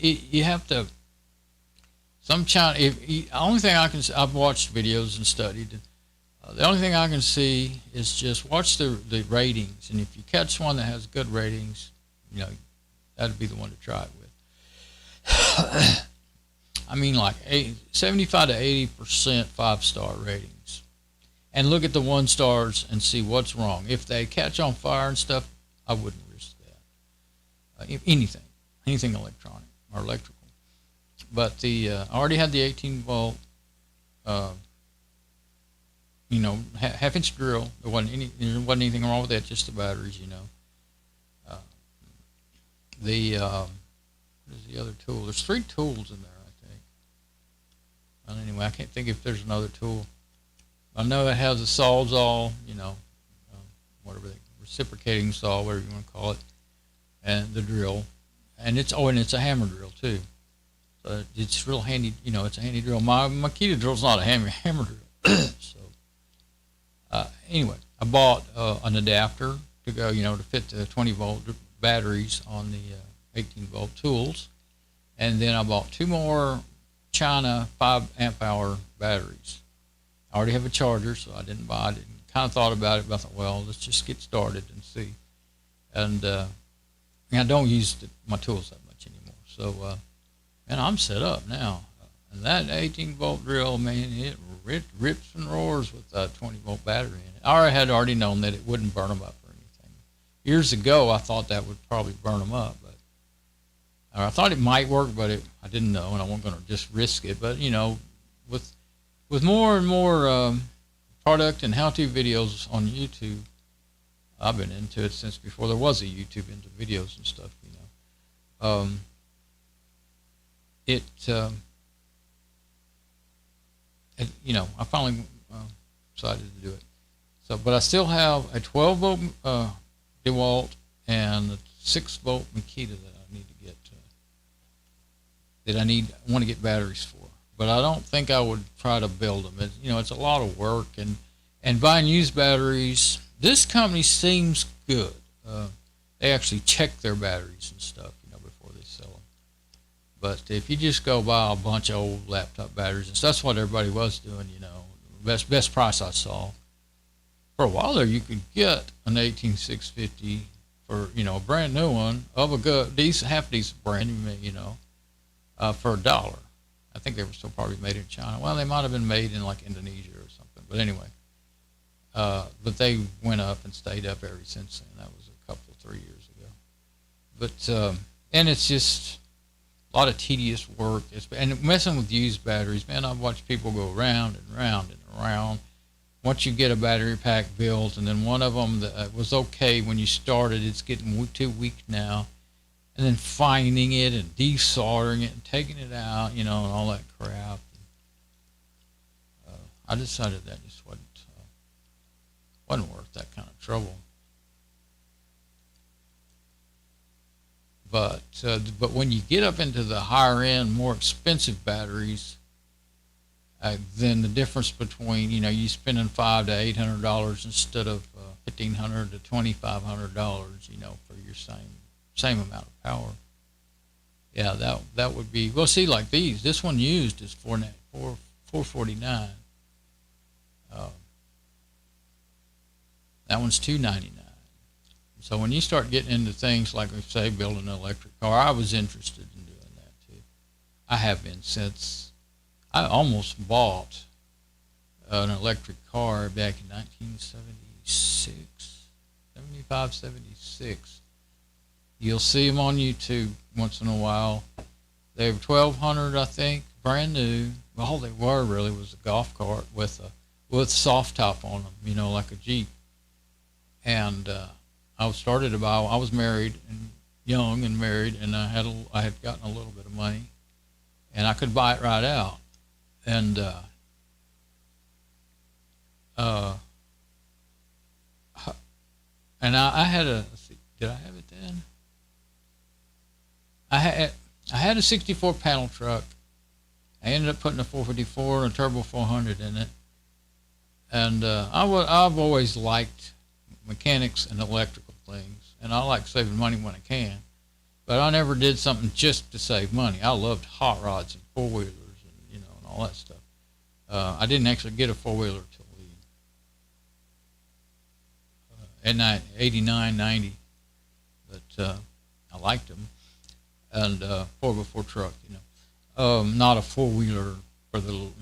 you have to. Some China. Only thing I can, I've watched videos and studied. The only thing I can see is just watch the ratings, and if you catch one that has good ratings, that'd be the one to try it with. I mean, like 75 to 80% 5-star ratings, and look at the 1 stars and see what's wrong. If they catch on fire and stuff, I wouldn't risk that. Anything electronic or electrical. But I already had the 18-volt. Half-inch drill. There wasn't anything wrong with that. Just the batteries. What is the other tool? There's 3 tools in there, I think. Well, anyway, I can't think if there's another tool. I know it has a sawzall, whatever reciprocating saw, whatever you want to call it, and the drill, and it's a hammer drill too. So it's real handy. It's a handy drill. My Makita drill's not a hammer drill. So anyway, I bought an adapter to go, to fit the 20-volt batteries on the 18-volt tools, and then I bought 2 more China 5-amp-hour batteries. I already have a charger, so I didn't buy it. Kind of thought about it, but I thought, well, let's just get started and see. And I don't use my tools that much anymore. So, and I'm set up now. And that 18-volt drill, man, it rips and roars with a 20-volt battery in it. I had already known that it wouldn't burn them up or anything. Years ago, I thought that would probably burn them up, or I thought it might work, but I didn't know, and I wasn't going to just risk it. But with more and more product and how-to videos on YouTube, I've been into it since before there was a YouTube into videos and stuff. I finally decided to do it. So, but I still have a 12-volt DeWalt and a 6-volt Makita that I need to get. I want to get batteries for. But I don't think I would try to build them. It's a lot of work, and buying used batteries. This company seems good. They actually check their batteries and stuff, before they sell them. But if you just go buy a bunch of old laptop batteries, and that's what everybody was doing, best price I saw. For a while there, you could get an 18650 for a brand new one of a good, half decent brand, for $1. I think they were still probably made in China. Well, they might have been made in like Indonesia or something. But anyway, but they went up and stayed up ever since then. That was a couple, 3 years ago. But and it's just a lot of tedious work. And messing with used batteries, man, I've watched people go round and round and around. Once you get a battery pack built, and then one of them that was okay when you started, it's getting too weak now. And then finding it and desoldering it and taking it out, and all that crap. I decided that just wasn't worth that kind of trouble. But when you get up into the higher end, more expensive batteries, then the difference between you spending $500 to $800 instead of $1,500 to $2,500, for your same amount of power. Yeah, that would be, well, see, like this one used is $449. That one's $299. So when you start getting into things like, say, building an electric car, I was interested in doing that too. I have been since I almost bought an electric car back in 1976, 75, 76. You'll see them on YouTube once in a while. They were 1,200, I think, brand new. All they were really was a golf cart with soft top on them, you know, like a Jeep. And I was married and young and married, and I had gotten a little bit of money, and I could buy it right out. And I had did I have it then? I had a 64 panel truck. I ended up putting a 454 and a turbo 400 in it. And I've always liked mechanics and electrical things, and I like saving money when I can. But I never did something just to save money. I loved hot rods and four-wheelers and all that stuff. I didn't actually get a four-wheeler till at 89, 90, but I liked them. And 4x4 truck, not a four-wheeler for the little,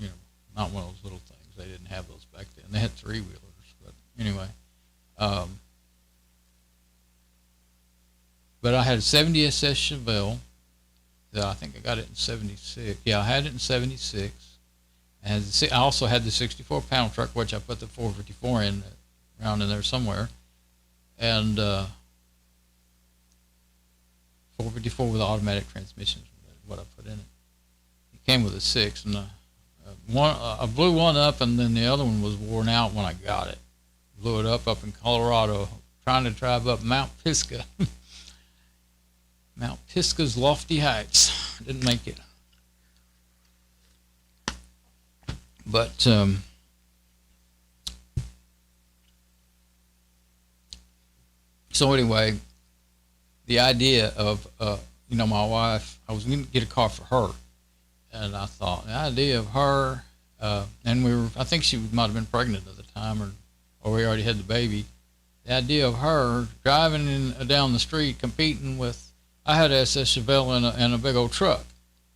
not one of those little things. They didn't have those back then. They had three-wheelers, but anyway. But I had a 70 SS Chevelle that I think I got it in 76. Yeah, I had it in 76. And I also had the 64 panel truck, which I put the 454 in, around in there somewhere. And 454 with automatic transmission is what I put in it. It came with a 6, and I blew one up, and then the other one was worn out when I got it. Blew it up in Colorado, trying to drive up Mount Pisgah. Mount Pisgah's lofty heights. Didn't make it. But so anyway, the idea of my wife, I was going to get a car for her, and I thought the idea of her, and I think she might have been pregnant at the time, or we already had the baby. The idea of her driving down the street competing with, I had an SS Chevelle and a big old truck.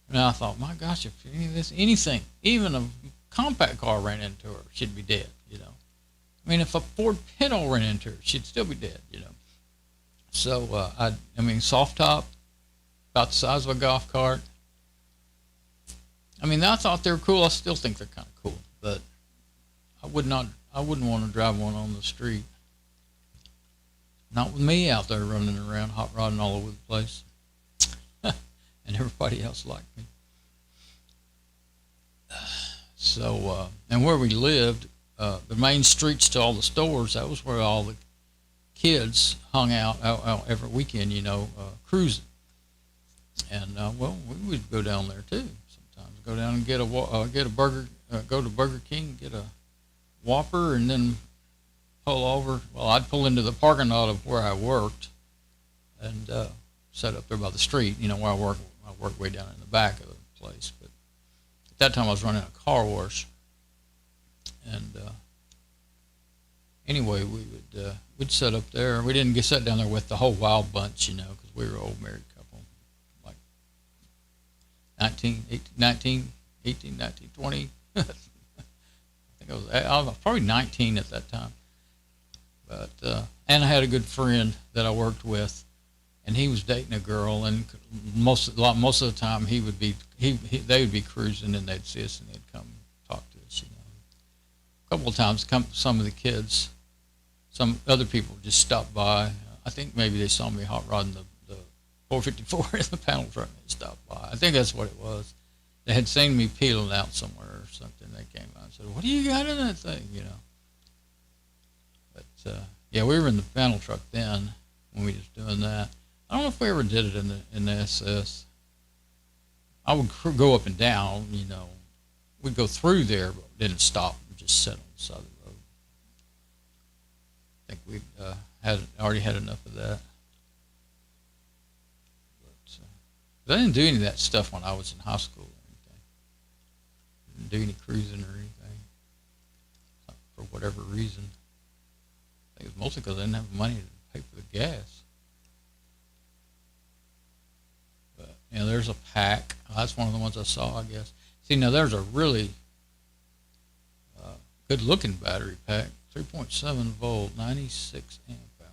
And I thought, my gosh, if anything, even a compact car ran into her, she'd be dead, I mean, if a Ford Pinto ran into her, she'd still be dead, So, soft top, about the size of a golf cart. I mean, I thought they were cool. I still think they're kind of cool, but I wouldn't want to drive one on the street. Not with me out there running around, hot rodding all over the place. And everybody else like me. So, and where we lived, the main streets to all the stores, that was where all the kids hung out every weekend, cruising. And, we would go down there too sometimes. Go down and get a burger, go to Burger King, get a Whopper, and then pull over. Well, I'd pull into the parking lot of where I worked and set up there by the street, where I work. I worked way down in the back of the place. But at that time, I was running a car wash. And anyway, we'd set up there. We didn't get set down there with the whole wild bunch, because we were an old married couple, like 19, 20. I think I was probably 19 at that time. But and I had a good friend that I worked with, and he was dating a girl, and most of the time they would be cruising, and they'd see us, and they'd come talk to us. A couple of times, some of the kids, some other people just stopped by. I think maybe they saw me hot rodding the 454 in the panel truck, and they stopped by. I think that's what it was. They had seen me peeling out somewhere or something. They came out and said, "What do you got in that thing?" But yeah, we were in the panel truck then when we was doing that. I don't know if we ever did it in the SS. I would go up and down, We'd go through there, but didn't stop. We just sat on the side of the road. I think we already had enough of that. But I didn't do any of that stuff when I was in high school or anything. Didn't do any cruising or anything for whatever reason. I think it was mostly because I didn't have money to pay for the gas. But, you know, there's a pack. That's one of the ones I saw, I guess. See, now there's a really good-looking battery pack. 3.7 volt, 96 amp hours.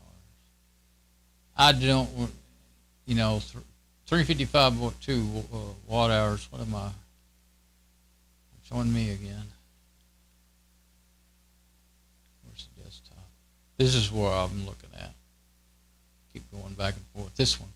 I don't, you know, 355.2 watt hours. What am I? It's showing me again. Where's the desktop? This is where I'm looking at. Keep going back and forth. This one.